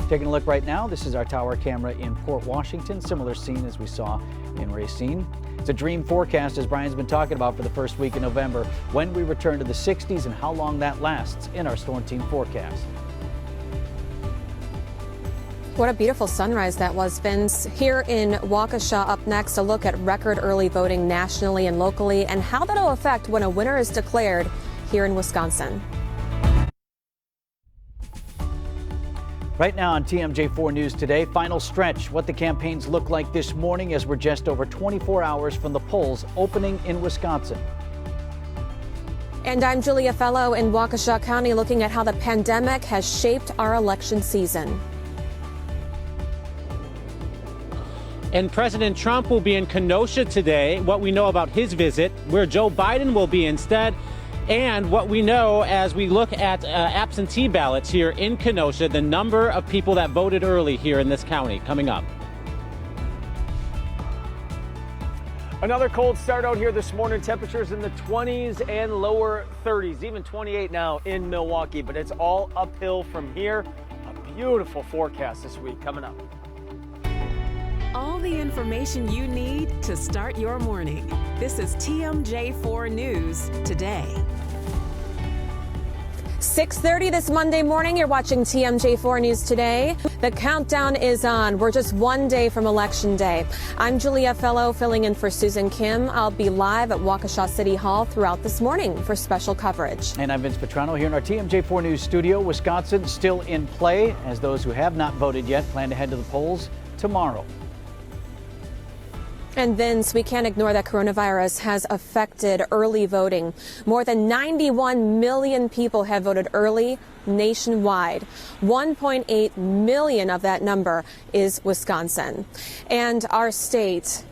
Taking a look right now, this is our tower camera in Port Washington. Similar scene as we saw in Racine. It's a dream forecast, as Brian's been talking about, for the first week in November, when we return to the 60s and how long that lasts in our Storm Team forecast. What a beautiful sunrise that was, Vince. Here in Waukesha, up next, a look at record early voting nationally and locally and how that'll affect when a winner is declared here in Wisconsin. Right now on TMJ4 News Today, final stretch, what the campaigns look like this morning as we're just over 24 hours from the polls opening in Wisconsin. And I'm Julia Fellow in Waukesha County, looking at how the pandemic has shaped our election season. And President Trump will be in Kenosha today. What we know about his visit, where Joe Biden will be instead, and what we know as we look at absentee ballots here in Kenosha, the number of people that voted early here in this county coming up. Another cold start out here this morning. Temperatures in the 20s and lower 30s, even 28 now in Milwaukee, but it's all uphill from here. A beautiful forecast this week coming up. All the information you need to start your morning. This is TMJ4 News Today. 6:30 this Monday morning. You're watching TMJ4 News Today. The countdown is on. We're just one day from Election Day. I'm Julia Fellow, filling in for Susan Kim. I'll be live at Waukesha City Hall throughout this morning for special coverage. And I'm Vince Petrano here in our TMJ4 News studio. Wisconsin still in play as those who have not voted yet plan to head to the polls tomorrow. And Vince, we can't ignore that coronavirus has affected early voting. More than 91 million people have voted early nationwide. 1.8 million of that number is Wisconsin. And our state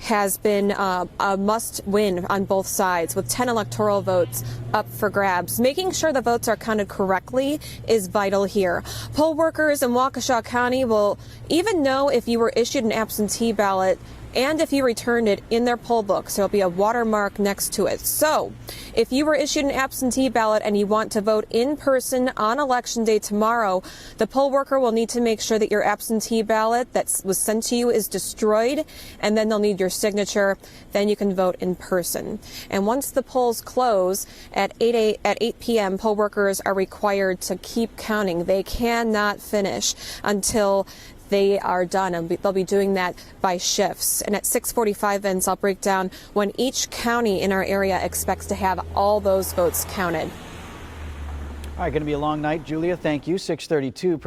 has been a must win on both sides, with 10 electoral votes up for grabs. Making sure the votes are counted correctly is vital here. Poll workers in Waukesha County will even know if you were issued an absentee ballot and if you returned it in their poll book. So there'll be a watermark next to it. So if you were issued an absentee ballot and you want to vote in person on Election Day tomorrow, the poll worker will need to make sure that your absentee ballot that was sent to you is destroyed, and then they'll need your signature. Then you can vote in person. And once the polls close at 8 p.m., poll workers are required to keep counting. They cannot finish until they are done, and they'll be doing that by shifts. And at 6:45, Vince, I'll break down when each county in our area expects to have all those votes counted. All right, going to be a long night, Julia. Thank you. 6:32.